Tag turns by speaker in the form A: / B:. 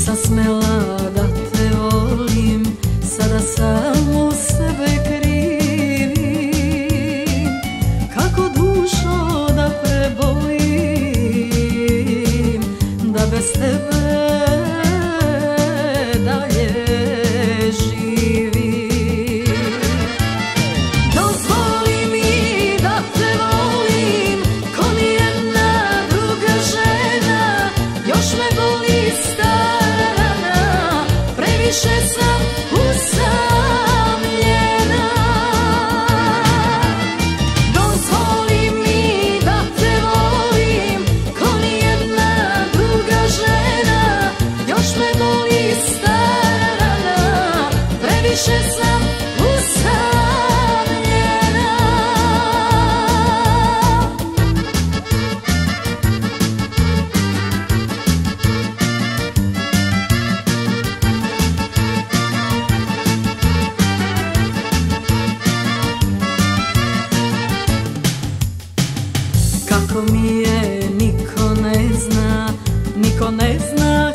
A: Nisam smela da te volim, sada samo sebe krivim. Kako dušo da prebolim, da bez tebe dalje živim. Dozvoli mi da te volim ko nijedna druga žena, još me boli stara rana, previše sam usamljena. Dozvoli mi da te volim ko nijedna druga žena, još me boli stara rana, previše sam usamljena. Kako mi je niko ne zna, niko ne zna